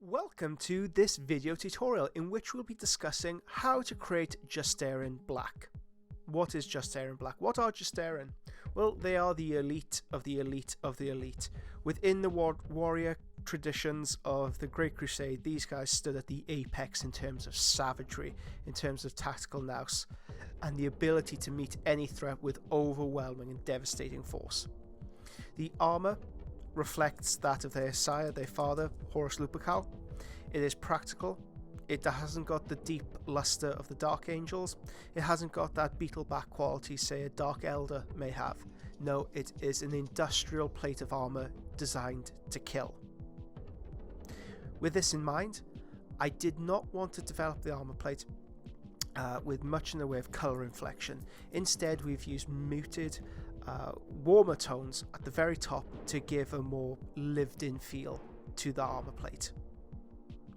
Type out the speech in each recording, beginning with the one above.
Welcome to this video tutorial in which we'll be discussing how to create Justaerin Black. What is Justaerin Black? What are Justaerin? Well, they are the elite of the elite of the elite. Within the warrior traditions of the Great Crusade, these guys stood at the apex in terms of savagery, in terms of tactical nous, and the ability to meet any threat with overwhelming and devastating force. The armour reflects that of their sire, their father, Horus Lupercal. It is practical. It hasn't got the deep luster of the Dark Angels. It hasn't got that beetleback quality, say, a Dark Elder may have. No, it is an industrial plate of armour designed to kill. With this in mind, I did not want to develop the armour plate with much in the way of colour inflection. Instead, we've used muted, warmer tones at the very top to give a more lived-in feel to the armour plate.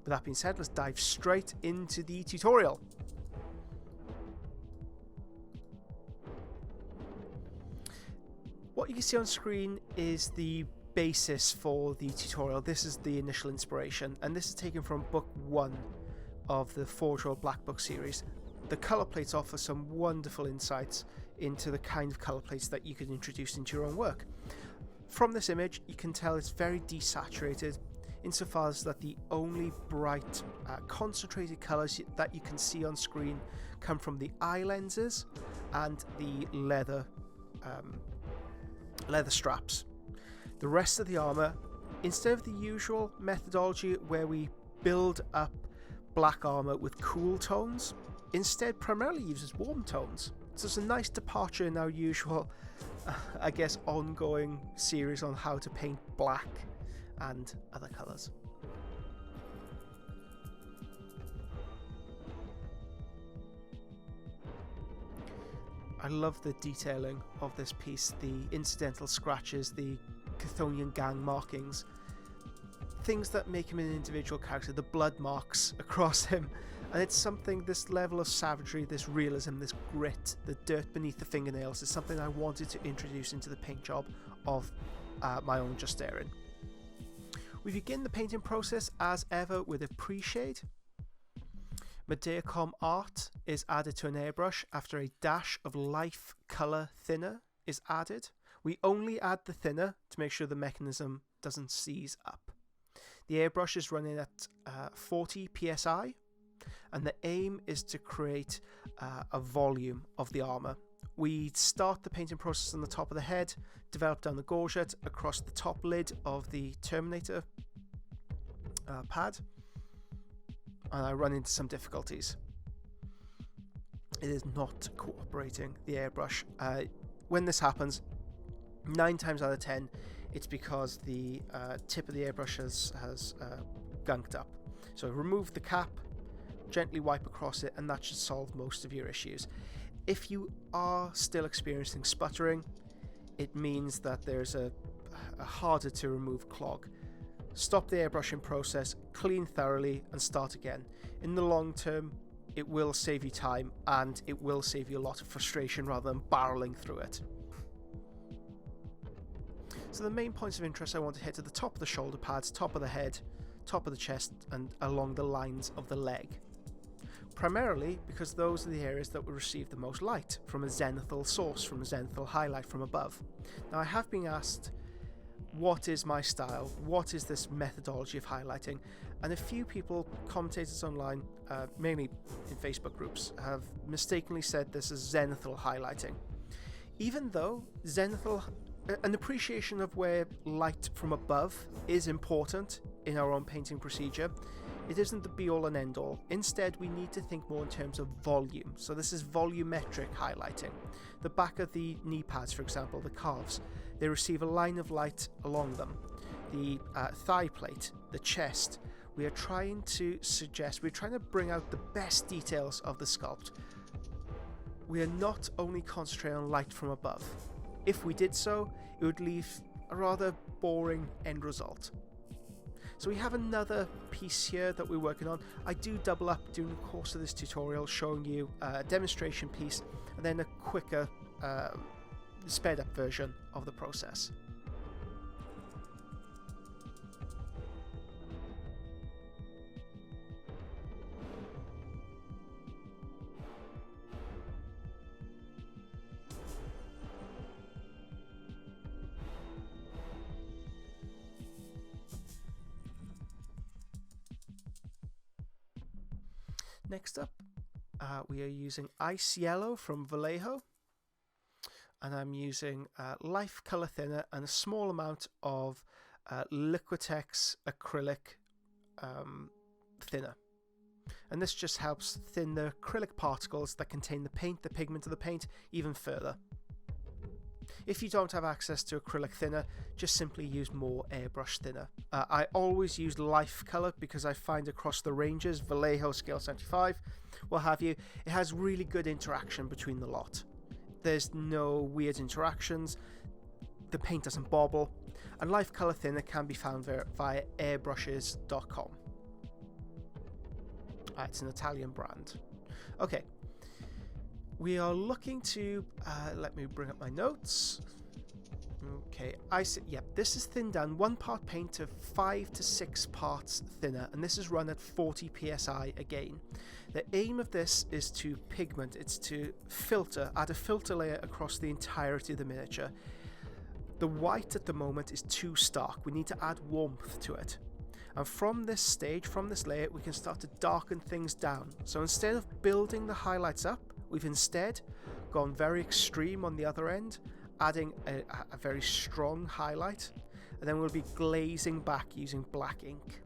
With that being said, let's dive straight into the tutorial. What you can see on screen is the basis for the tutorial. This is the initial inspiration, and this is taken from book 1 of the Forge World Black Book series. The colour plates offer some wonderful insights into the kind of colour plates that you could introduce into your own work. From this image, you can tell it's very desaturated, insofar as that the only bright, concentrated colours that you can see on screen come from the eye lenses and the leather straps. The rest of the armour, instead of the usual methodology where we build up black armour with cool tones, instead primarily uses warm tones. So it's a nice departure in our usual, ongoing series on how to paint black and other colours. I love the detailing of this piece, the incidental scratches, the Chthonian gang markings, things that make him an individual character, the blood marks across him. And it's something, this level of savagery, this realism, this grit, the dirt beneath the fingernails is something I wanted to introduce into the paint job of my own Justaerin. We begin the painting process as ever with a pre-shade. Medeacom art is added to an airbrush after a dash of life colour thinner is added. We only add the thinner to make sure the mechanism doesn't seize up. The airbrush is running at 40 psi. And the aim is to create a volume of the armour. We start the painting process on the top of the head, develop down the gorget, across the top lid of the Terminator pad, and I run into some difficulties. It is not cooperating, the airbrush. When this happens, 9 times out of 10, it's because the tip of the airbrush has gunked up. So remove the cap, gently wipe across it, and that should solve most of your issues. If you are still experiencing sputtering, it means that there's a harder to remove clog. Stop the airbrushing process, clean thoroughly, and start again. In the long term, it will save you time, and it will save you a lot of frustration rather than barreling through it. So the main points of interest I want to hit are the top of the shoulder pads, top of the head, top of the chest, and along the lines of the leg. Primarily because those are the areas that will receive the most light from a zenithal source, from a zenithal highlight from above. Now, I have been asked, what is my style? What is this methodology of highlighting? And a few people, commentators online, mainly in Facebook groups, have mistakenly said this is zenithal highlighting. Even though an appreciation of where light from above is important in our own painting procedure, it isn't the be-all and end-all. Instead, we need to think more in terms of volume. So this is volumetric highlighting. The back of the knee pads, for example, the calves, they receive a line of light along them. The thigh plate, the chest, we're trying to bring out the best details of the sculpt. We are not only concentrating on light from above. If we did so, it would leave a rather boring end result. So we have another piece here that we're working on. I do double up during the course of this tutorial, showing you a demonstration piece and then a quicker sped up version of the process. Next up, we are using Ice Yellow from Vallejo, and I'm using Life Color Thinner and a small amount of Liquitex acrylic thinner. And this just helps thin the acrylic particles that contain the paint, the pigment of the paint, even further. If you don't have access to acrylic thinner, just simply use more airbrush thinner. I always use Life Color because I find across the ranges, Vallejo, Scale 75, what have you, it has really good interaction between the lot. There's no weird interactions, the paint doesn't bobble, and Life Color Thinner can be found via airbrushes.com. It's an Italian brand. Okay, we are looking to, let me bring up my notes. Okay, this is thinned down 1 part paint to 5 to 6 parts thinner, and this is run at 40 psi again. The aim of this is to pigment, it's to add a filter layer across the entirety of the miniature. The white at the moment is too stark, we need to add warmth to it. And from this stage, from this layer, we can start to darken things down. So instead of building the highlights up, we've instead gone very extreme on the other end, adding a very strong highlight, and then we'll be glazing back using black ink.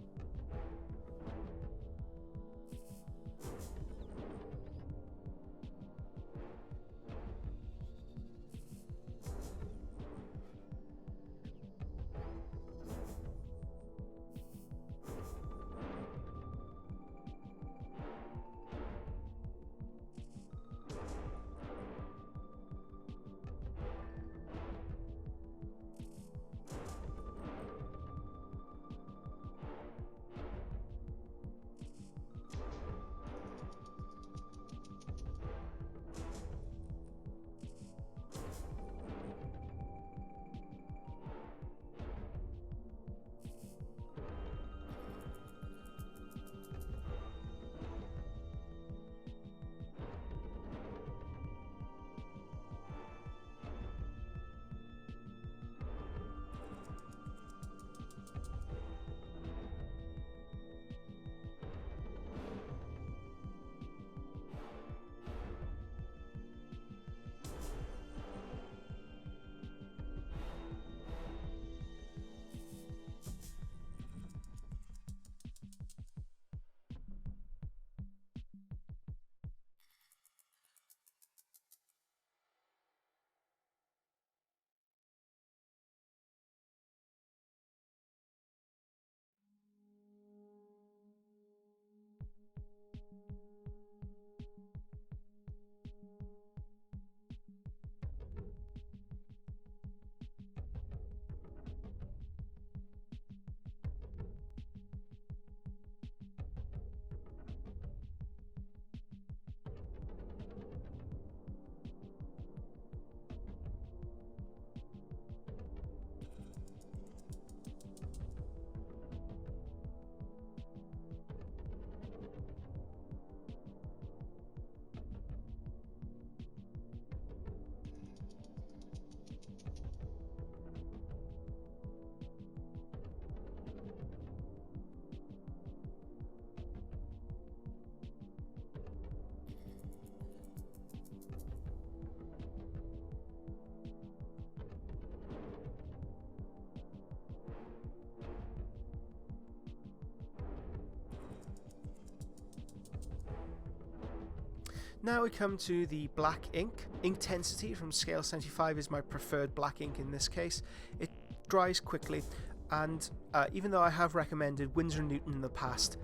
Now we come to the black ink. Intensity from Scale 75 is my preferred black ink in this case. It dries quickly, and even though I have recommended Winsor & Newton in the past,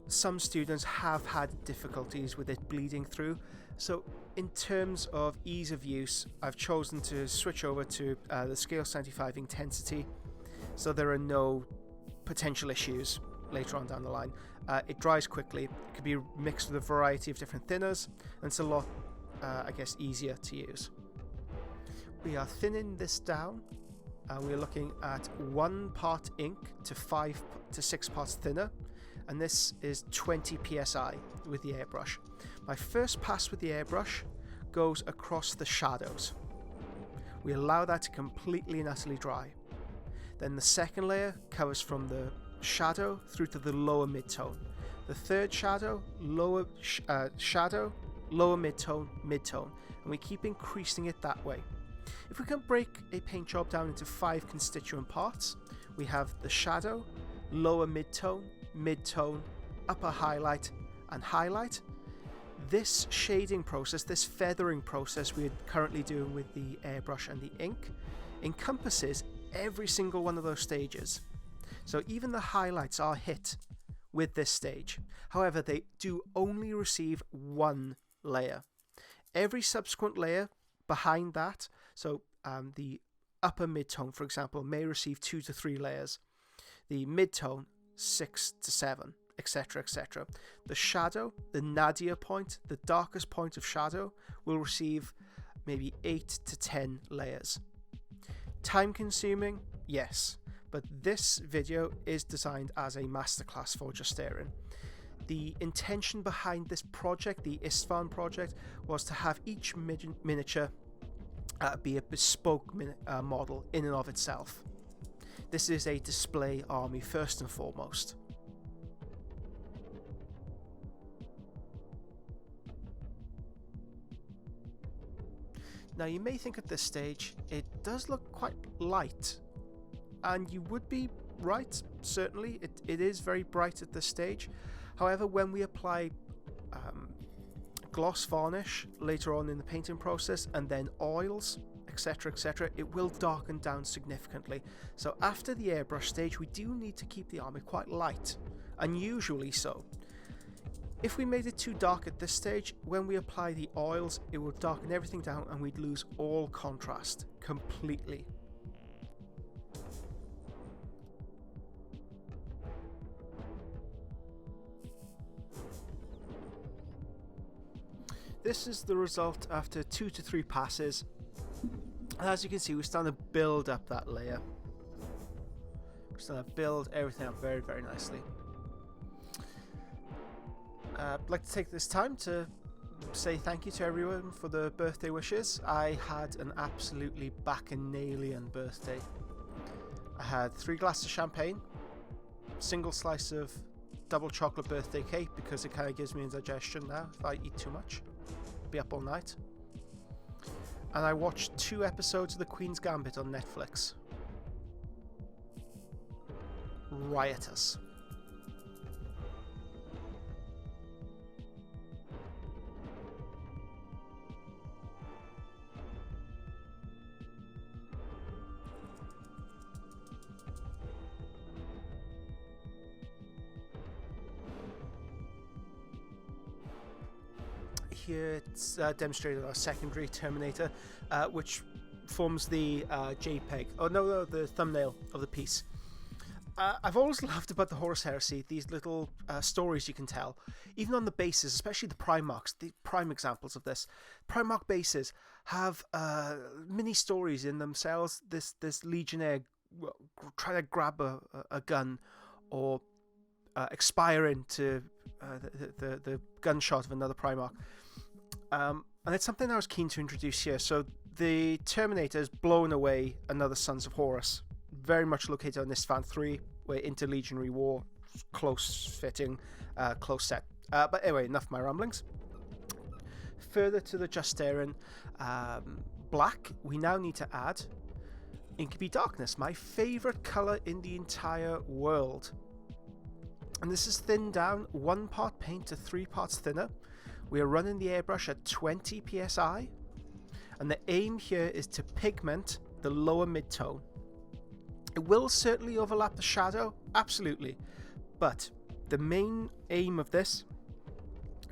some students have had difficulties with it bleeding through. So in terms of ease of use, I've chosen to switch over to the Scale 75 intensity, so there are no potential issues later on down the line. It dries quickly, it can be mixed with a variety of different thinners, and it's a lot, I guess, easier to use. We are thinning this down, and we're looking at 1 part ink to 5 to 6 parts thinner, and this is 20 psi with the airbrush. My first pass with the airbrush goes across the shadows. We allow that to completely and utterly dry. Then the second layer covers from the shadow through to the lower mid-tone. The third shadow, lower shadow, lower mid-tone, mid-tone, and we keep increasing it that way. If we can break a paint job down into 5 constituent parts, we have the shadow, lower mid-tone, mid-tone, upper highlight, and highlight. This shading process, this feathering process we're currently doing with the airbrush and the ink, encompasses every single one of those stages. So even the highlights are hit with this stage. However, they do only receive one layer. Every subsequent layer behind that, so the upper mid-tone, for example, may receive 2 to 3 layers. The mid-tone, 6 to 7, etc., etc. The shadow, the nadir point, the darkest point of shadow, will receive maybe 8 to 10 layers. Time consuming? Yes, but this video is designed as a masterclass for Justaerin. The intention behind this project, the Istvan project, was to have each miniature be a bespoke model in and of itself. This is a display army first and foremost. Now you may think at this stage it does look quite light, and you would be right, certainly it is very bright at this stage. However, when we apply gloss varnish later on in the painting process and then oils, etc., etc., it will darken down significantly. So after the airbrush stage, we do need to keep the army quite light, unusually so. If we made it too dark at this stage, when we apply the oils, it will darken everything down and we'd lose all contrast completely. This is the result after 2 to 3 passes. And as you can see, we're starting to build up that layer. We're starting to build everything up very, very nicely. I'd like to take this time to say thank you to everyone for the birthday wishes. I had an absolutely bacchanalian birthday. I had 3 glasses of champagne, single slice of double chocolate birthday cake because it kind of gives me indigestion now if I eat too much. Be up all night. And I watched 2 episodes of The Queen's Gambit on Netflix. Riotous. Here it's demonstrated our secondary Terminator, which forms the JPEG. Oh no, the thumbnail of the piece. I've always loved about the Horus Heresy these little stories you can tell, even on the bases, especially the Primarchs, the prime examples of this. Primarch bases have mini stories in themselves. This Legionnaire trying to grab a gun, or expire into the gunshot of another Primarch. And it's something I was keen to introduce here. So the Terminator is blowing away another Sons of Horus, very much located on Istvan 3, where interlegionary war, close fitting, close set. But anyway, enough of my ramblings. Further to the Justaerin black, we now need to add Incubi Darkness, my favourite colour in the entire world. And this is thinned down 1 part paint to 3 parts thinner. We are running the airbrush at 20 psi, and the aim here is to pigment the lower mid-tone. It will certainly overlap the shadow, absolutely, but the main aim of this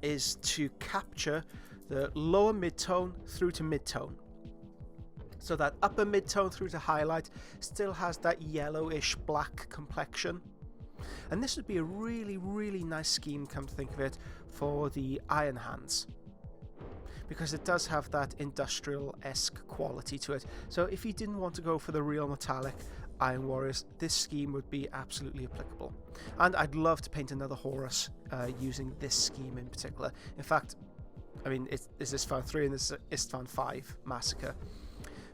is to capture the lower mid-tone through to mid-tone. So that upper mid-tone through to highlight still has that yellowish black complexion. And this would be a really, really nice scheme, come to think of it, for the Iron Hands, because it does have that industrial-esque quality to it. So if you didn't want to go for the real metallic Iron Warriors, this scheme would be absolutely applicable. And I'd love to paint another Horus using this scheme in particular. In fact, I mean, it's Istvan 3 and this is Istvan 5 Massacre.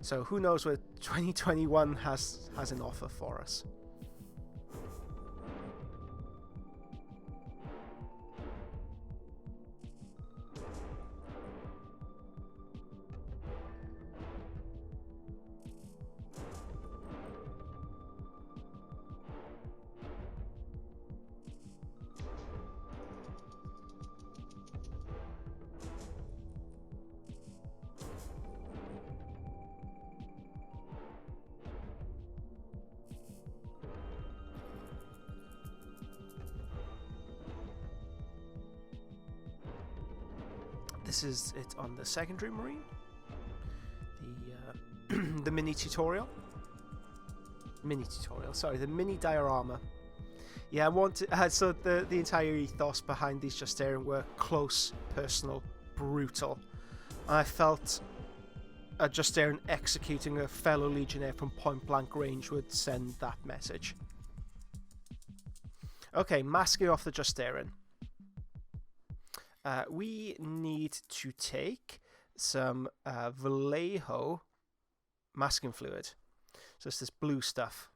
So who knows what 2021 has an offer for us. This is it on the secondary marine. The the mini tutorial. Sorry, the mini diorama. Yeah, I wanted so the entire ethos behind these Justaerin were close, personal, brutal. And I felt a Justaerin executing a fellow legionnaire from point blank range would send that message. Okay, masking off the Justaerin. We need to take some Vallejo masking fluid. So it's this blue stuff.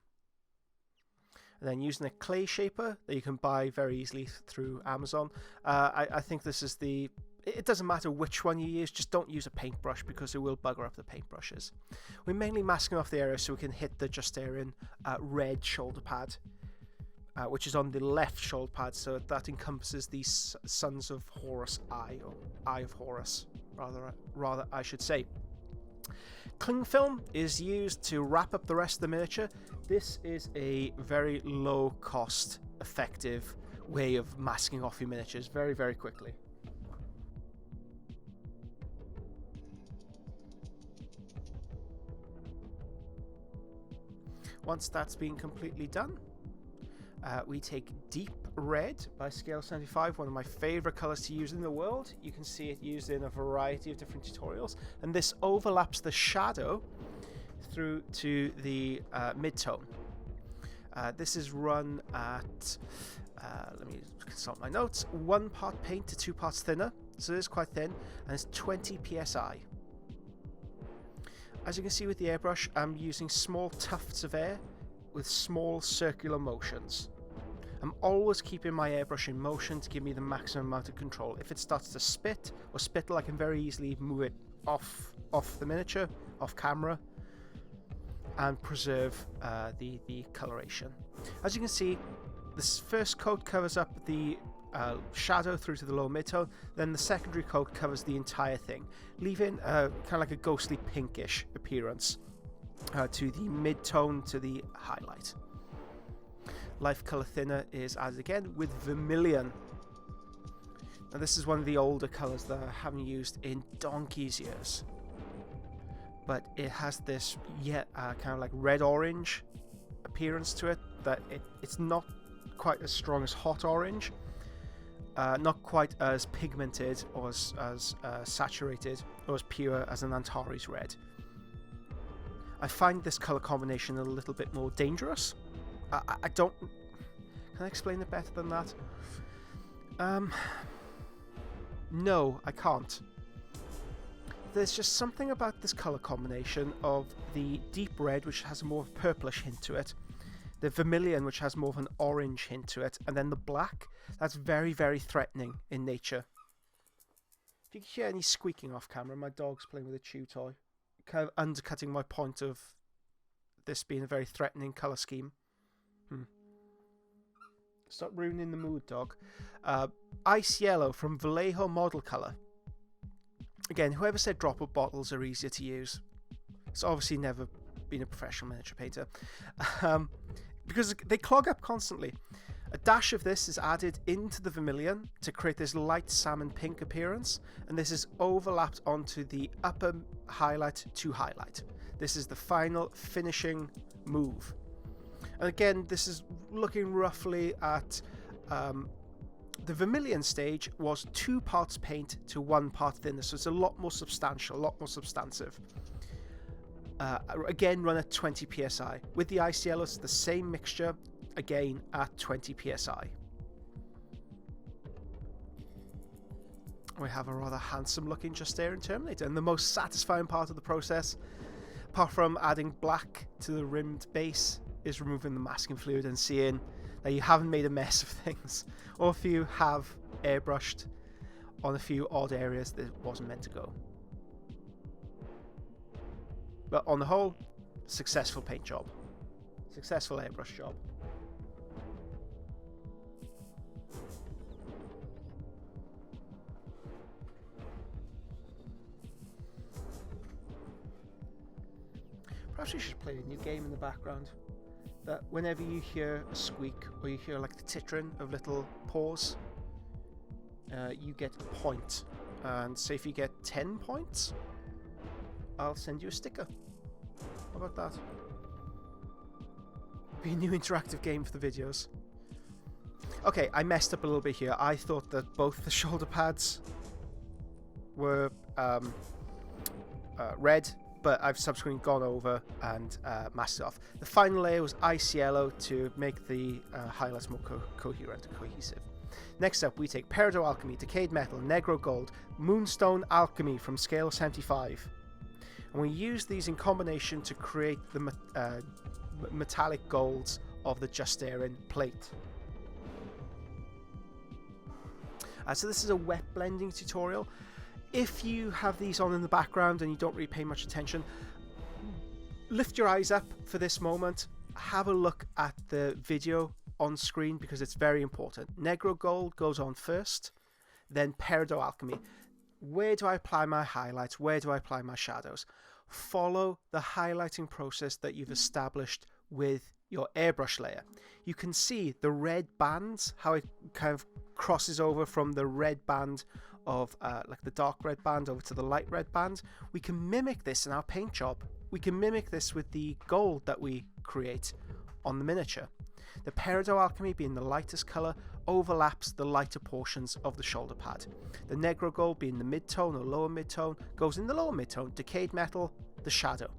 And then using a clay shaper that you can buy very easily through Amazon. I think this is the... It doesn't matter which one you use, just don't use a paintbrush because it will bugger up the paintbrushes. We're mainly masking off the area so we can hit the Justaerin red shoulder pad, which is on the left shoulder pad, so that encompasses the Sons of Horus Eye, or Eye of Horus, rather I should say. Cling film is used to wrap up the rest of the miniature. This is a very low cost, effective way of masking off your miniatures very, very quickly. Once that's been completely done, we take Deep Red by Scale 75, one of my favourite colours to use in the world. You can see it used in a variety of different tutorials, and this overlaps the shadow through to the mid-tone. This is run at, let me consult my notes, 1 part paint to 2 parts thinner, so it is quite thin, and it's 20 psi. As you can see with the airbrush, I'm using small tufts of air with small circular motions. I'm always keeping my airbrush in motion to give me the maximum amount of control. If it starts to spit or spittle, I can very easily move it off the miniature, off camera, and preserve the coloration. As you can see, this first coat covers up the shadow through to the lower mid-tone, then the secondary coat covers the entire thing, leaving kind of like a ghostly pinkish appearance to the mid-tone to the highlight. Life color thinner is added again with vermilion. Now this is one of the older colors that I haven't used in donkey's years, but it has this kind of like red-orange appearance to it, that it's not quite as strong as hot orange, not quite as pigmented or as saturated or as pure as an Antares red. I find this color combination a little bit more dangerous. I don't... Can I explain it better than that? No, I can't. There's just something about this color combination of the deep red, which has a more purplish hint to it, the vermilion, which has more of an orange hint to it, and then the black, that's very, very threatening in nature. If you can hear any squeaking off camera, my dog's playing with a chew toy, kind of undercutting my point of this being a very threatening color scheme. Stop ruining the mood, dog. Ice Yellow from Vallejo Model Color. Again, whoever said drop-up bottles are easier to use? It's obviously never been a professional miniature painter. Because they clog up constantly. A dash of this is added into the vermilion to create this light salmon pink appearance, and this is overlapped onto the upper highlight to highlight. This is the final finishing move. And again, this is looking roughly at the vermilion stage was 2 parts paint to 1 part thinner, so it's a lot more substantial, a lot more substantive. Again, run at 20 psi. With the ice yellow, it's the same mixture, again at 20 psi. We have a rather handsome looking Justaerin Terminator, and the most satisfying part of the process, apart from adding black to the rimmed base, is removing the masking fluid and seeing that you haven't made a mess of things, or if you have airbrushed on a few odd areas that it wasn't meant to go. But on the whole, successful paint job, successful airbrush job. Perhaps we should play a new game in the background, that whenever you hear a squeak or you hear like the tittering of little paws, you get a point And say if you get 10 points, I'll send you a sticker. How about that? Be a new interactive game for the videos. Okay, I messed up a little bit here. I thought that both the shoulder pads were red, but I've subsequently gone over and masked it off. The final layer was ice yellow to make the highlights more coherent and cohesive. Next up, we take Peridot Alchemy, Decayed Metal, Negro Gold, Moonstone Alchemy from scale 75. And we use these in combination to create the metallic golds of the Justaerin plate. So this is a wet blending tutorial. If you have these on in the background and you don't really pay much attention, lift your eyes up for this moment. Have a look at the video on screen because it's very important. Negro Gold goes on first, then Peridot Alchemy. Where do I apply my highlights? Where do I apply my shadows? Follow the highlighting process that you've established with your airbrush layer. You can see the red bands, how it kind of crosses over from the red band of like the dark red band over to the light red band. We can mimic this in our paint job. We can mimic this with the gold that we create on the miniature. The Peridot Alchemy, being the lightest colour, overlaps the lighter portions of the shoulder pad. The Negro Gold, being the mid-tone or lower mid-tone, goes in the lower mid-tone. Decayed Metal, the shadow.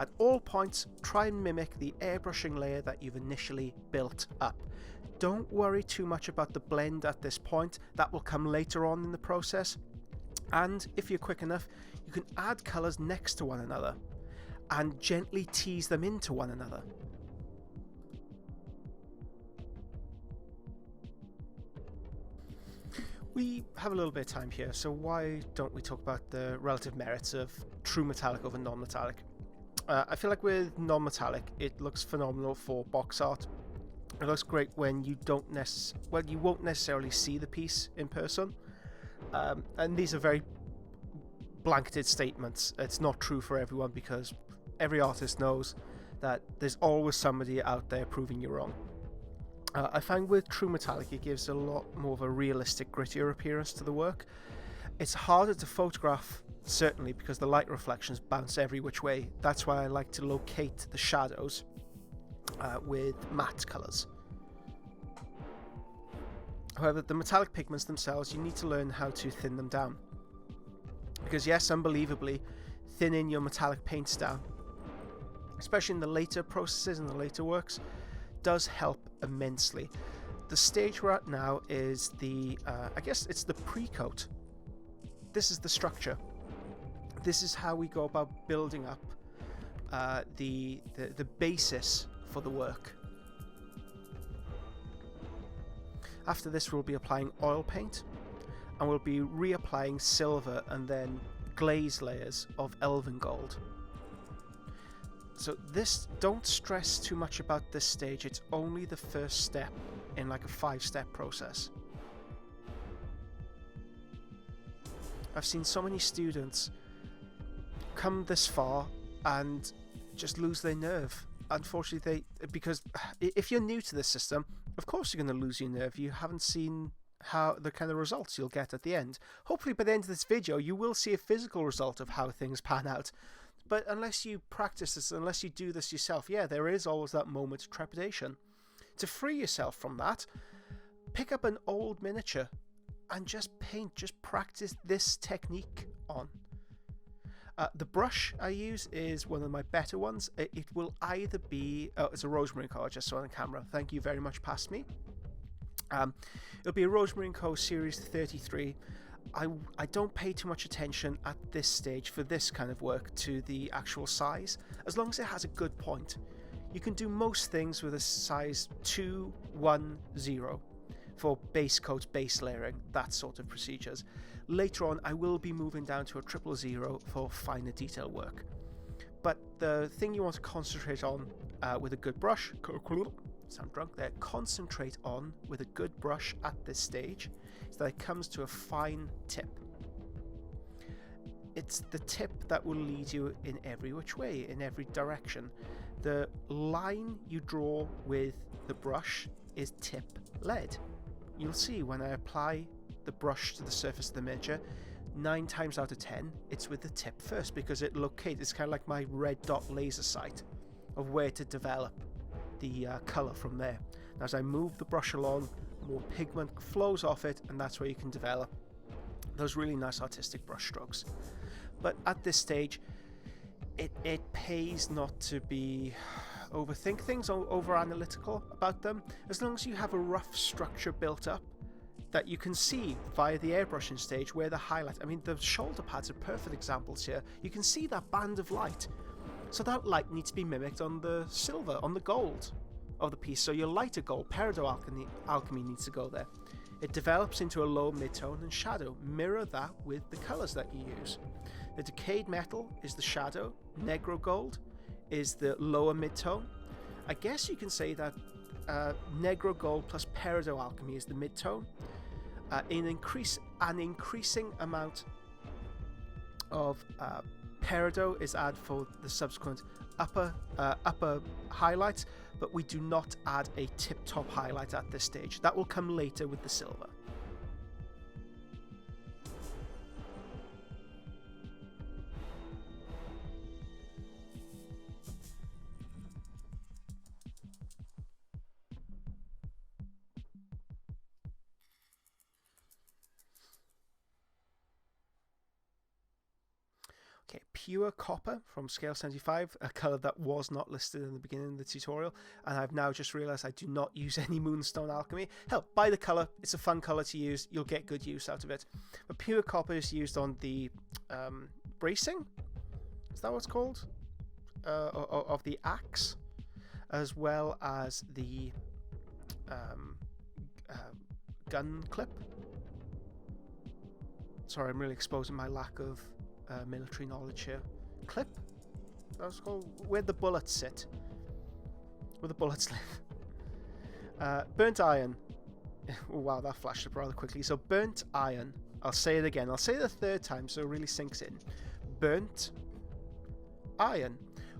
At all points, try and mimic the airbrushing layer that you've initially built up. Don't worry too much about the blend at this point. That will come later on in the process. And if you're quick enough, you can add colours next to one another and gently tease them into one another. We have a little bit of time here, so why don't we talk about the relative merits of true metallic over non-metallic? I feel like with non-metallic, it looks phenomenal for box art. It looks great when you you won't necessarily see the piece in person. And these are very blanketed statements. It's not true for everyone because every artist knows that there's always somebody out there proving you wrong. I find with true metallic it gives a lot more of a realistic, grittier appearance to the work. It's harder to photograph, certainly, because the light reflections bounce every which way. That's why I like to locate the shadows with matte colours. However, the metallic pigments themselves, you need to learn how to thin them down. Because yes, unbelievably, thinning your metallic paints down, especially in the later processes and the later works, does help immensely. The stage we're at now is the, I guess it's the pre-coat. This is the structure. This is how we go about building up the basis for the work. After this, we'll be applying oil paint, and we'll be reapplying silver and then glaze layers of elven gold. So this, don't stress too much about this stage. It's only the first step in like a 5-step process. I've seen so many students come this far and just lose their nerve. Unfortunately, because if you're new to this system, of course you're going to lose your nerve. You haven't seen how the kind of results you'll get at the end. Hopefully by the end of this video you will see a physical result of how things pan out. But unless you practice this, unless you do this yourself, yeah, there is always that moment of trepidation. To free yourself from that, pick up an old miniature and just paint, just practice this technique on. The brush I use is one of my better ones. It will either be, it's a Rosemary Co. I just saw on camera. Thank you very much, past me. It'll be a Rosemary Co. Series 33. I don't pay too much attention at this stage for this kind of work to the actual size, as long as it has a good point. You can do most things with a size 210 for base coat, base layering, that sort of procedures. Later on I will be moving down to a 000 for finer detail work. But the thing you want to concentrate on with a good brush, sound drunk there, concentrate on with a good brush at this stage is that it comes to a fine tip. It's the tip that will lead you in every which way, in every direction. The line you draw with the brush is tip led. You'll see when I apply the brush to the surface of the miniature, 9 times out of 10 it's with the tip first, because it locates, it's kind of like my red dot laser sight of where to develop the colour from there. And as I move the brush along, more pigment flows off it, and that's where you can develop those really nice artistic brush strokes. But at this stage, it pays not to be overthink things or over analytical about them. As long as you have a rough structure built up that you can see via the airbrushing stage where the highlight, I mean, the shoulder pads are perfect examples here. You can see that band of light, so that light needs to be mimicked on the silver, on the gold of the piece. So your lighter gold, peridot alchemy needs to go there. It develops into a low mid-tone and shadow. Mirror that with the colors that you use. The decayed metal is the shadow, negro gold is the lower mid-tone. I guess you can say that negro gold plus peridot alchemy is the mid-tone. An increasing amount of peridot is added for the subsequent upper highlights, but we do not add a tip-top highlight at this stage. That will come later with the silver. Okay, pure copper from scale 75, a colour that was not listed in the beginning of the tutorial, and I've now just realised I do not use any moonstone alchemy. Hell, buy the colour, it's a fun colour to use, you'll get good use out of it. But pure copper is used on the bracing, is that what it's called? Of the axe, as well as the gun clip. Sorry, I'm really exposing my lack of military knowledge here. Clip? That's called where the bullets sit. Where the bullets live. Burnt iron. Oh, wow, that flashed up rather quickly. So burnt iron. I'll say it again. I'll say it a third time so it really sinks in. Burnt iron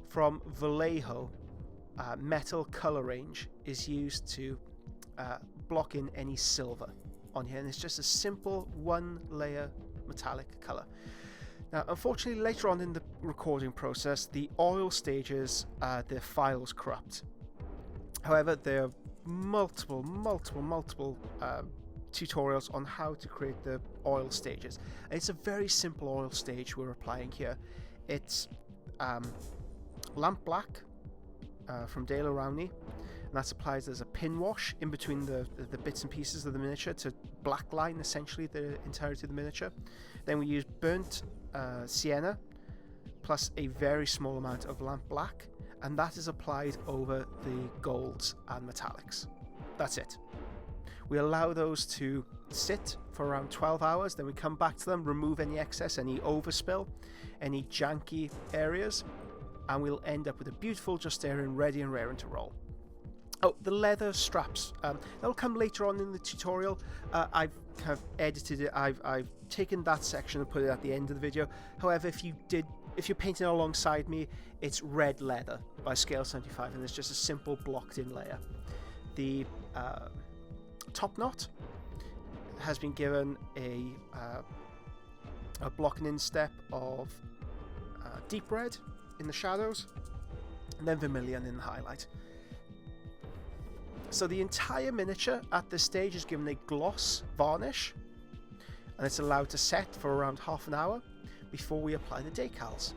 from Vallejo metal color range is used to block in any silver on here, and it's just a simple one layer metallic color. Now, unfortunately, later on in the recording process, the oil stages, the files corrupt. However, there are multiple tutorials on how to create the oil stages. And it's a very simple oil stage we're applying here. It's lamp black from Dale Rowney, and that's applied as a pin wash in between the bits and pieces of the miniature to blackline essentially the entirety of the miniature. Then we use burnt sienna plus a very small amount of lamp black, and that is applied over the golds and metallics. That's it. We allow those to sit for around 12 hours, then we come back to them, remove any excess, any overspill, any janky areas, and we'll end up with a beautiful Justaerin ready and raring to roll. Oh, the leather straps. That'll come later on in the tutorial. I've kind of edited it. I've taken that section and put it at the end of the video. However, if you're painting alongside me, it's red leather by scale 75, and it's just a simple blocked-in layer. The top knot has been given a blocking-in step of deep red in the shadows, and then vermilion in the highlight. So the entire miniature at this stage is given a gloss varnish, and it's allowed to set for around half an hour before we apply the decals.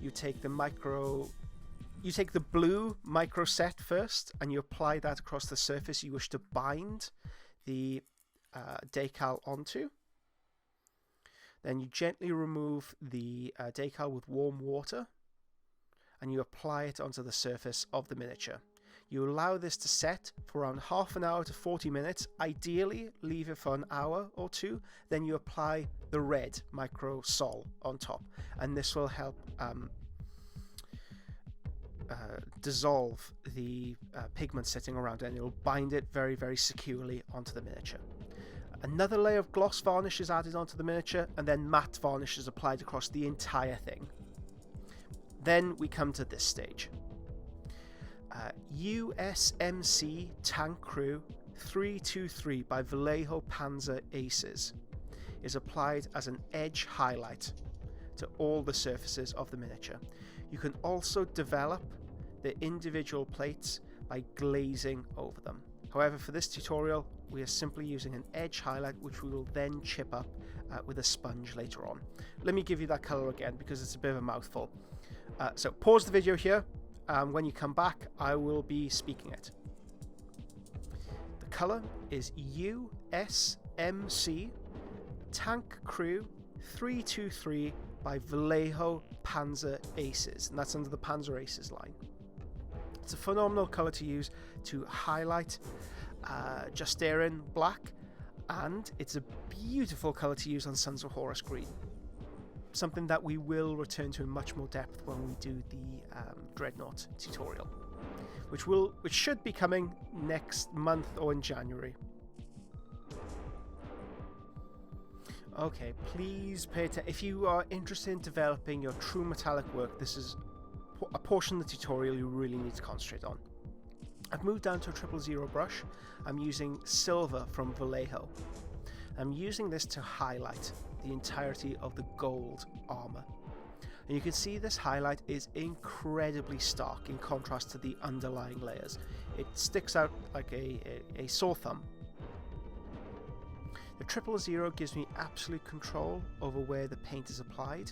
You take the blue micro set first, and you apply that across the surface you wish to bind the decal onto. Then you gently remove the decal with warm water, and you apply it onto the surface of the miniature. You allow this to set for around half an hour to 40 minutes. Ideally, leave it for an hour or two. Then you apply the red micro sol on top, and this will help dissolve the pigment sitting around it, and it'll bind it very, very securely onto the miniature. Another layer of gloss varnish is added onto the miniature, and then matte varnish is applied across the entire thing. Then we come to this stage. USMC Tank Crew 323 by Vallejo Panzer Aces is applied as an edge highlight to all the surfaces of the miniature. You can also develop the individual plates by glazing over them. However, for this tutorial, we are simply using an edge highlight, which we will then chip up with a sponge later on. Let me give you that color again because it's a bit of a mouthful. So pause the video here. When you come back, I will be speaking it. The color is USMC Tank Crew 323 by Vallejo Panzer Aces, and that's under the Panzer Aces line. It's a phenomenal color to use to highlight Justaerin black, and it's a beautiful color to use on Sons of Horus green. Something that we will return to in much more depth when we do the Dreadnought tutorial, which should be coming next month or in January. Okay, please pay attention. If you are interested in developing your true metallic work, this is a portion of the tutorial you really need to concentrate on. I've moved down to a 000 brush. I'm using silver from Vallejo. I'm using this to highlight the entirety of the gold armor. And you can see this highlight is incredibly stark in contrast to the underlying layers. It sticks out like a sore thumb. The 000 gives me absolute control over where the paint is applied,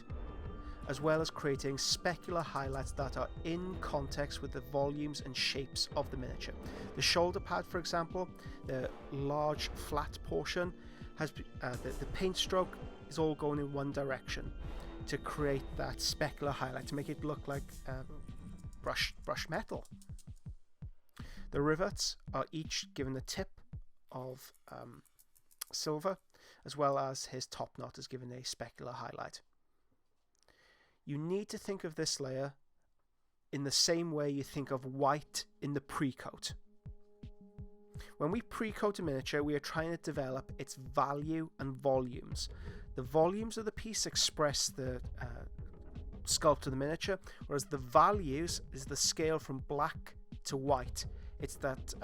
as well as creating specular highlights that are in context with the volumes and shapes of the miniature. The shoulder pad, for example, the large flat portion, has the paint stroke is all going in one direction to create that specular highlight, to make it look like brush metal. The rivets are each given a tip of silver, as well as his top knot is given a specular highlight. You need to think of this layer in the same way you think of white in the pre-coat. When we pre-coat a miniature, we are trying to develop its value and volumes. The volumes of the piece express the sculpt of the miniature, whereas the values is the scale from black to white. It's that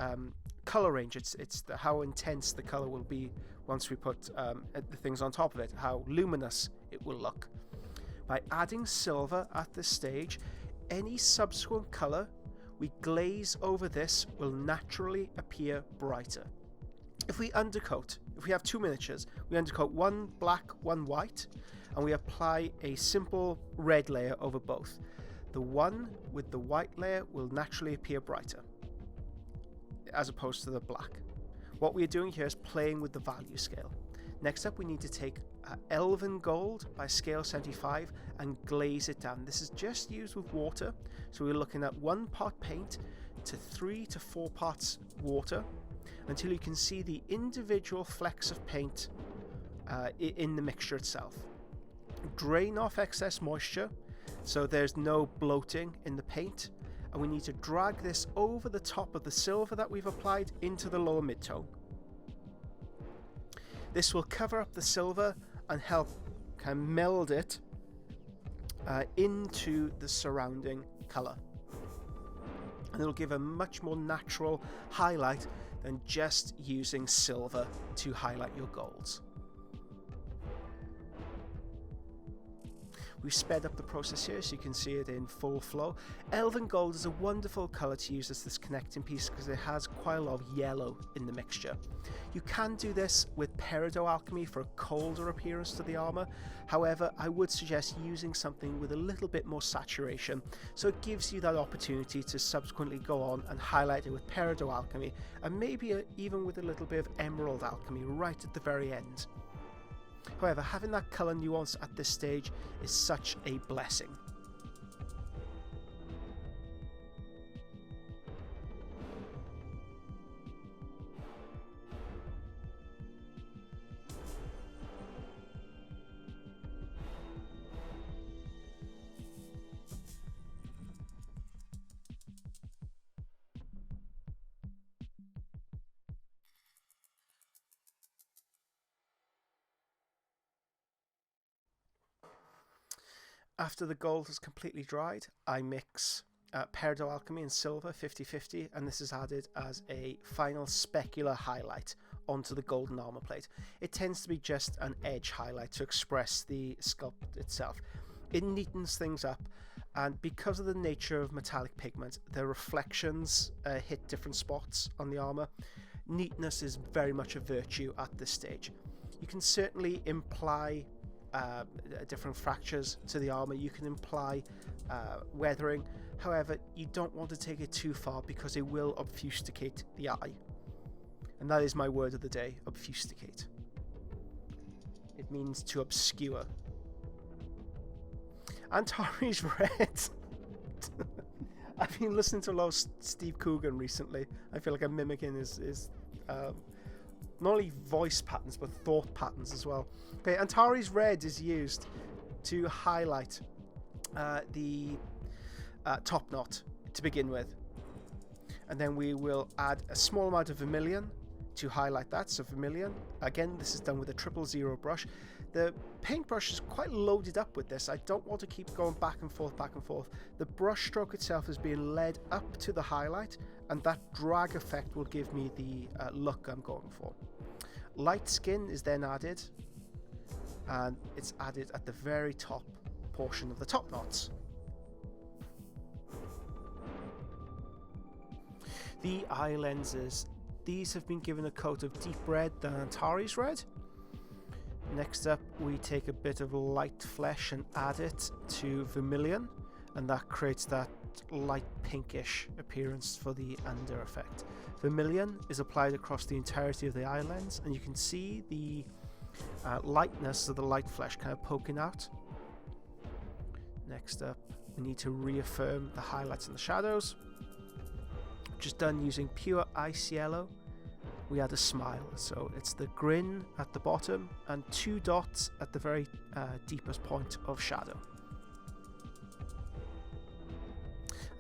color range. It's how intense the color will be once we put the things on top of it, how luminous it will look. By adding silver at this stage, any subsequent color we glaze over this will naturally appear brighter. If we undercoat, if we have two miniatures, we undercoat one black, one white, and we apply a simple red layer over both. The one with the white layer will naturally appear brighter, as opposed to the black. What we are doing here is playing with the value scale. Next up, we need to take Elven Gold by scale 75 and glaze it down. This is just used with water, so we're looking at 1 part paint to 3 to 4 parts water until you can see the individual flecks of paint in the mixture itself. Drain off excess moisture so there's no bloating in the paint, and we need to drag this over the top of the silver that we've applied into the lower mid-tone. This will cover up the silver and help kind of meld it into the surrounding color, and it'll give a much more natural highlight than just using silver to highlight your golds. We've sped up the process here so you can see it in full flow. Elven Gold is a wonderful colour to use as this connecting piece because it has quite a lot of yellow in the mixture. You can do this with Peridot Alchemy for a colder appearance to the armour. However, I would suggest using something with a little bit more saturation, so it gives you that opportunity to subsequently go on and highlight it with Peridot Alchemy, and maybe even with a little bit of Emerald Alchemy right at the very end. However, having that colour nuance at this stage is such a blessing. After the gold has completely dried, I mix Peridot Alchemy in silver, 50/50, and this is added as a final specular highlight onto the golden armor plate. It tends to be just an edge highlight to express the sculpt itself. It neatens things up, and because of the nature of metallic pigment, the reflections hit different spots on the armor. Neatness is very much a virtue at this stage. You can certainly imply different fractures to the armor, you can imply weathering. However, you don't want to take it too far because it will obfuscate the eye. And that is my word of the day, obfuscate. It means to obscure. Antares Red. I've been listening to a lot of Steve Coogan recently. I feel like I'm mimicking his not only voice patterns but thought patterns as well. Okay, Antares Red is used to highlight the top knot to begin with, and then we will add a small amount of vermilion to highlight that. So vermilion, again, this is done with a 000 brush. The paintbrush is quite loaded up with this. I don't want to keep going back and forth. The brush stroke itself is being led up to the highlight, and that drag effect will give me the look I'm going for. Light skin is then added, and it's added at the very top portion of the top knots. The eye lenses, these have been given a coat of deep red than Antares Red. Next up, we take a bit of light flesh and add it to vermilion, and that creates that light pinkish appearance for the under effect. Vermilion is applied across the entirety of the eye lens, and you can see the lightness of the light flesh kind of poking out. Next up, we need to reaffirm the highlights and the shadows. Just done using pure ice yellow. We add a smile, so it's the grin at the bottom and 2 dots at the very deepest point of shadow.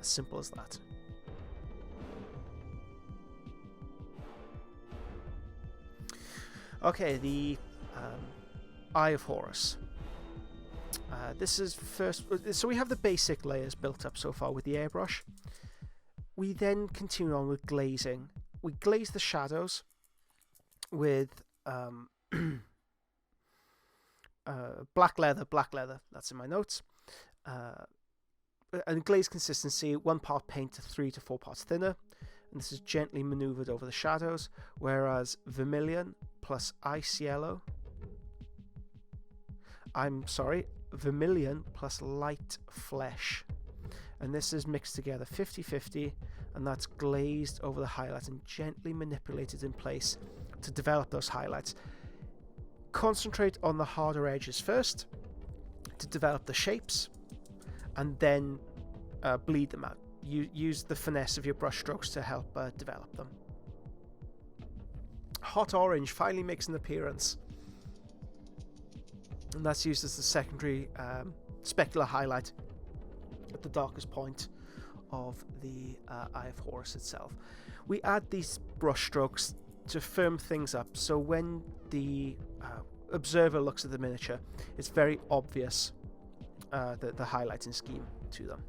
As simple as that. Okay, the Eye of Horus. This is first, so we have the basic layers built up so far with the airbrush. We then continue on with glazing. We glaze the shadows with black leather, that's in my notes. And glaze consistency, 1 part paint to 3 to 4 parts thinner. And this is gently maneuvered over the shadows, whereas vermilion plus ice yellow, vermilion plus light flesh. And this is mixed together 50/50, and that's glazed over the highlights and gently manipulated in place to develop those highlights. Concentrate on the harder edges first to develop the shapes, and then bleed them out. Use the finesse of your brush strokes to help develop them. Hot orange finally makes an appearance, and that's used as the secondary specular highlight at the darkest point of the Eye of Horus itself. We add these brush strokes to firm things up, so when the observer looks at the miniature, it's very obvious the highlighting scheme to them.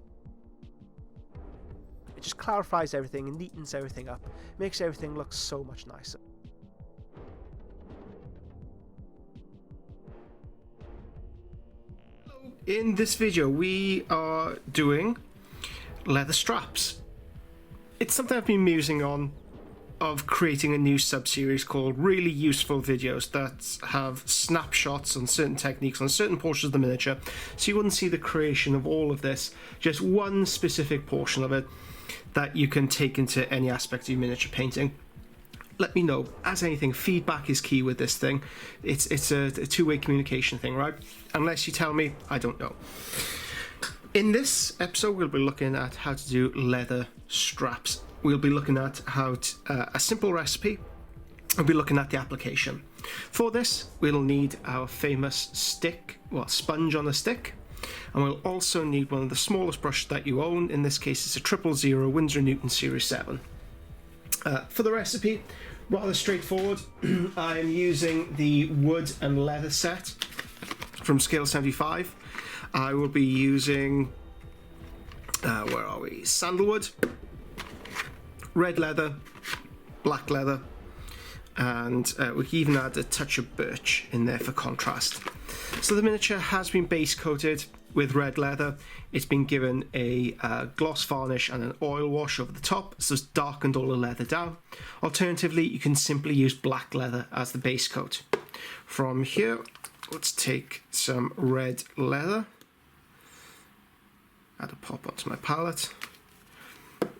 It just clarifies everything and neatens everything up, makes everything look so much nicer. In this video we are doing leather straps. It's something I've been musing on, of creating a new sub-series called Really Useful Videos that have snapshots on certain techniques on certain portions of the miniature, so you wouldn't see the creation of all of this, just one specific portion of it that you can take into any aspect of your miniature painting. Let me know. As anything, feedback is key with this thing. It's a two-way communication thing, right? Unless you tell me, I don't know. In this episode, we'll be looking at how to do leather straps. We'll be looking at how to, a simple recipe. We'll be looking at the application. For this, we'll need our famous sponge on a stick. And we'll also need one of the smallest brushes that you own. In this case, it's a 000 Winsor & Newton Series 7. For the recipe, rather straightforward. I'm using the wood and leather set from Scale 75. I will be using Where are we? Sandalwood, red leather, black leather, and we can even add a touch of birch in there for contrast. So the miniature has been base coated with red leather. It's been given a gloss varnish and an oil wash over the top, so it's darkened all the leather down. Alternatively, you can simply use black leather as the base coat. From here, let's take some red leather, add a pop onto my palette.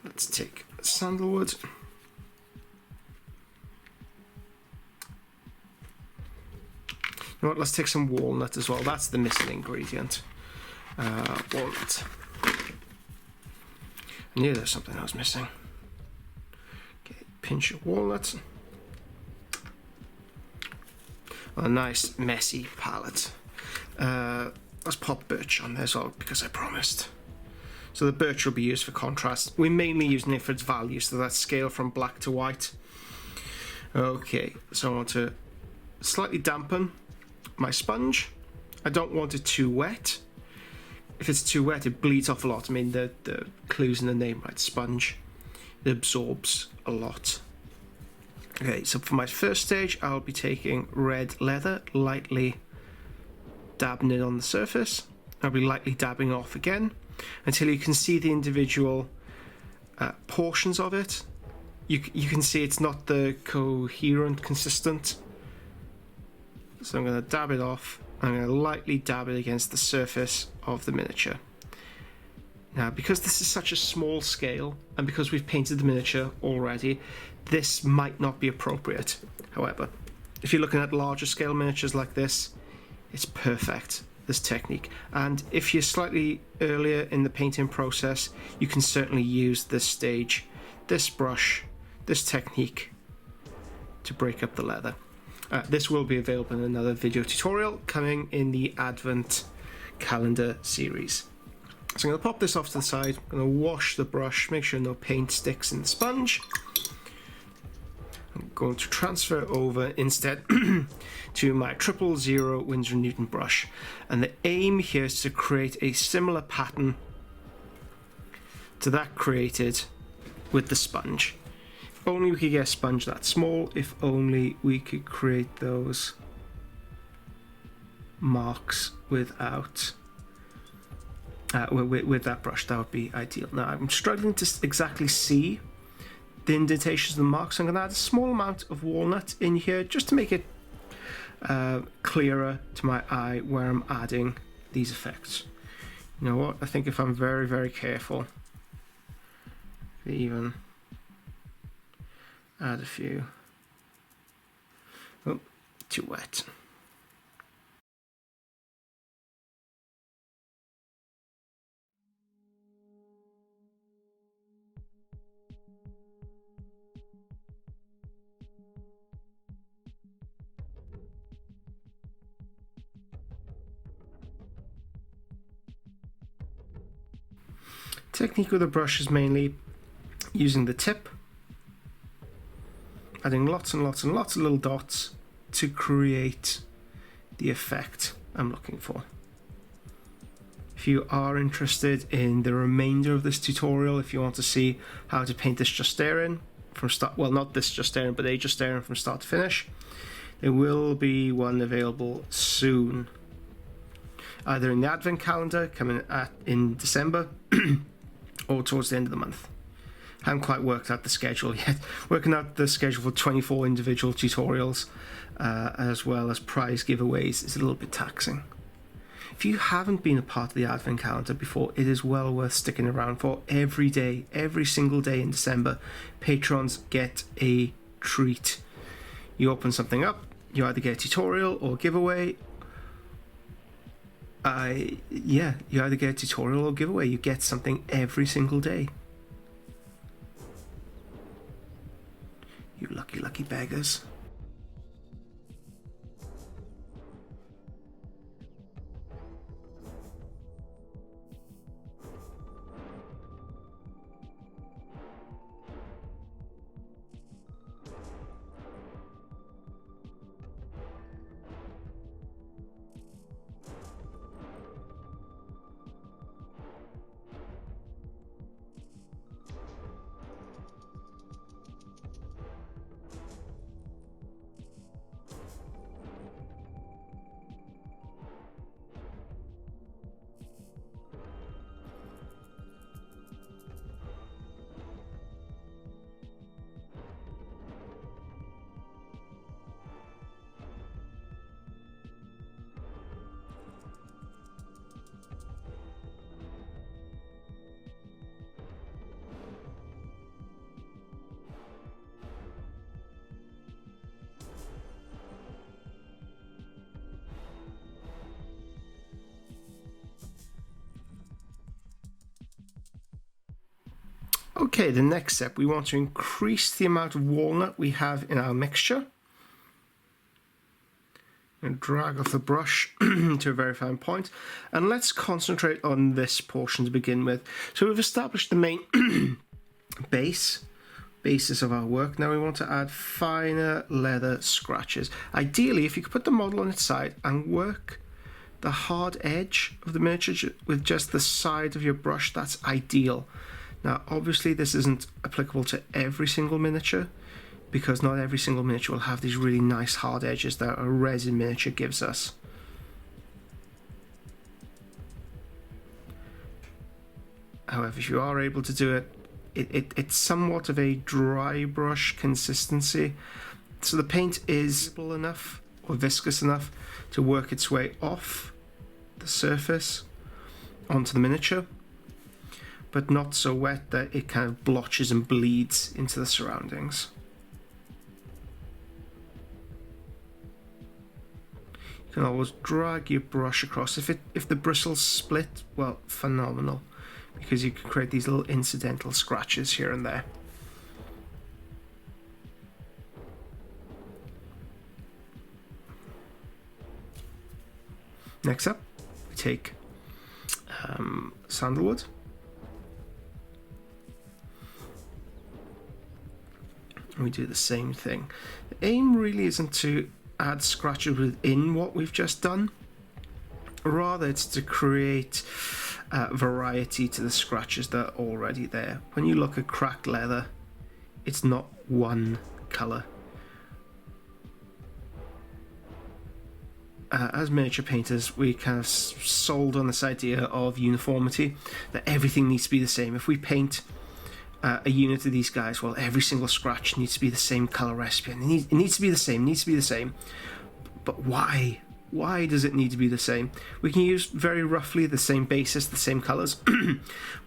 Let's take sandalwood, you know what, let's take some walnut as well. That's the missing ingredient. Walnut. I knew there was something I was missing. Okay, pinch of walnut. A nice messy palette. Let's pop birch on there as well because I promised. So the birch will be used for contrast. We're mainly using it for its value, so that's scale from black to white. Okay, so I want to slightly dampen my sponge. I don't want it too wet. If it's too wet, it bleeds off a lot. I mean, the clue's in the name, right? Sponge. It absorbs a lot. Okay, so for my first stage, I'll be taking red leather, lightly dabbing it on the surface. I'll be lightly dabbing off again until you can see the individual portions of it. You can see it's not the coherent, consistent. So I'm going to dab it off. I'm going to lightly dab it against the surface of the miniature. Now, because this is such a small scale, and because we've painted the miniature already, this might not be appropriate. However, if you're looking at larger scale miniatures like this, it's perfect, this technique. And if you're slightly earlier in the painting process, you can certainly use this stage, this brush, this technique to break up the leather. This will be available in another video tutorial coming in the Advent calendar series. So I'm going to pop this off to the side. I'm going to wash the brush, make sure no paint sticks in the sponge. I'm going to transfer over instead to my 000 Winsor & Newton brush. And the aim here is to create a similar pattern to that created with the sponge. If only we could get a sponge that small, if only we could create those marks without with that brush. That would be ideal. Now I'm struggling to exactly see the indentations of the marks, so I'm going to add a small amount of walnut in here just to make it clearer to my eye where I'm adding these effects. You know what, I think if I'm very, very careful, even add a few. Oh, too wet. Technique with the brush is mainly using the tip, adding lots and lots and lots of little dots to create the effect I'm looking for. If you are interested in the remainder of this tutorial, if you want to see how to paint this Justaerin from start, well, not this Justaerin, but a Justaerin from start to finish, there will be one available soon, either in the Advent calendar coming in December or towards the end of the month. I haven't quite worked out the schedule yet. Working out the schedule for 24 individual tutorials as well as prize giveaways is a little bit taxing. If you haven't been a part of the Advent calendar before, it is well worth sticking around for. Every day, every single day in December, patrons get a treat. You open something up, you either get a tutorial or giveaway. You either get a tutorial or giveaway. You get something every single day. You lucky, lucky beggars. Okay, the next step, we want to increase the amount of walnut we have in our mixture. And drag off the brush to a very fine point. And let's concentrate on this portion to begin with. So we've established the main basis of our work. Now we want to add finer leather scratches. Ideally, if you could put the model on its side and work the hard edge of the miniature with just the side of your brush, that's ideal. Now, obviously, this isn't applicable to every single miniature, because not every single miniature will have these really nice hard edges that a resin miniature gives us. However, if you are able to do it, it's somewhat of a dry brush consistency, so the paint is visible enough or viscous enough to work its way off the surface onto the miniature, but not so wet that it kind of blotches and bleeds into the surroundings. You can always drag your brush across. If the bristles split, well, phenomenal, because you can create these little incidental scratches here and there. Next up, we take sandalwood. We do the same thing. The aim really isn't to add scratches within what we've just done. Rather, it's to create variety to the scratches that are already there. When you look at cracked leather, it's not one colour. As miniature painters, we kind of sold on this idea of uniformity, that everything needs to be the same. If we paint a unit of these guys, well, every single scratch needs to be the same colour recipe, and it needs to be the same, But why? Why does it need to be the same? We can use very roughly the same basis, the same colours,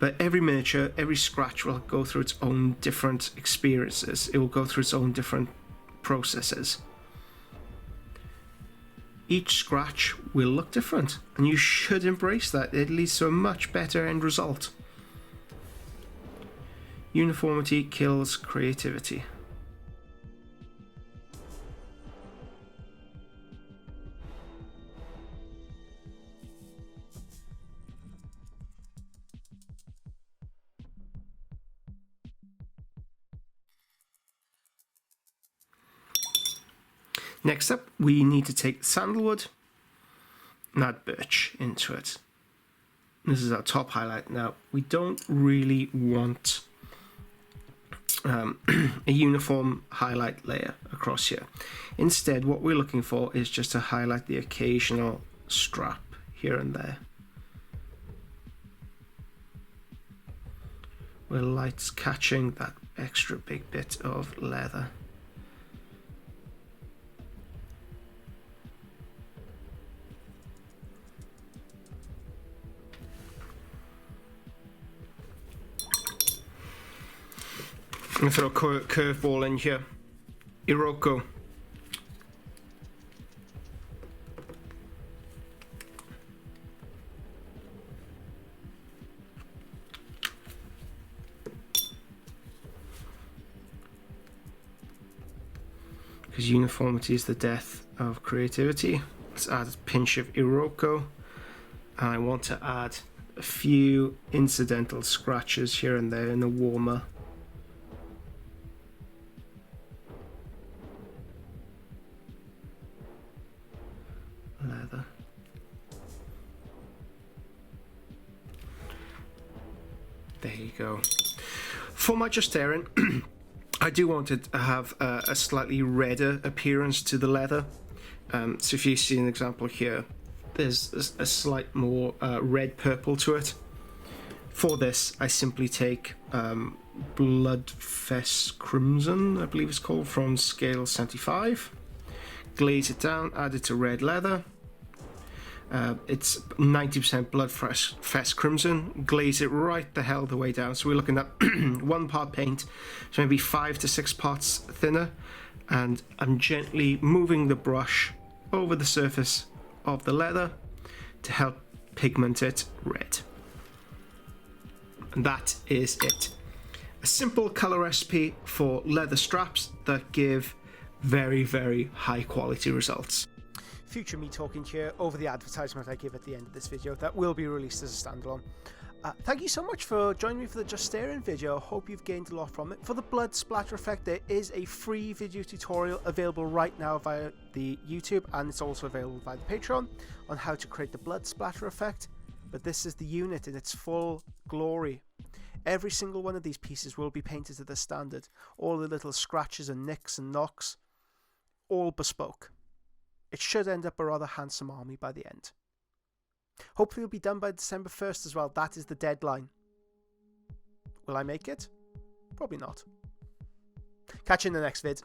but every miniature, every scratch will go through its own different experiences. It will go through its own different processes. Each scratch will look different, and you should embrace that. It leads to a much better end result. Uniformity kills creativity. Next up, we need to take sandalwood and add birch into it. This is our top highlight. Now, we don't really want a uniform highlight layer across here. Instead, what we're looking for is just to highlight the occasional strap here and there. Where light's catching that extra big bit of leather. I'm going to throw a curveball in here. Iroko. Because uniformity is the death of creativity. Let's add a pinch of Iroko. And I want to add a few incidental scratches here and there in the warmer. Leather. There you go. For my Justaerin, I do want it to have a slightly redder appearance to the leather. So if you see an example here, there's a slight more red purple to it. For this, I simply take Bloodfest Crimson, I believe it's called, from scale 75. Glaze it down, add it to red leather. It's 90% Bloodfest Crimson. Glaze it right the hell the way down. So we're looking at 1 part paint, so maybe 5 to 6 parts thinner. And I'm gently moving the brush over the surface of the leather to help pigment it red. And that is it. A simple colour recipe for leather straps that give very, very high quality results. Future me talking to you over the advertisement I give at the end of this video that will be released as a standalone. Thank you so much for joining me for the Justaerin video. Hope you've gained a lot from it. For the blood splatter effect, there is a free video tutorial available right now via the YouTube, and it's also available via the Patreon on how to create the blood splatter effect. But this is the unit in its full glory. Every single one of these pieces will be painted to the standard. All the little scratches and nicks and knocks, all bespoke. It should end up a rather handsome army by the end. Hopefully it'll be done by December 1st as well. That is the deadline. Will I make it? Probably not. Catch you in the next vid.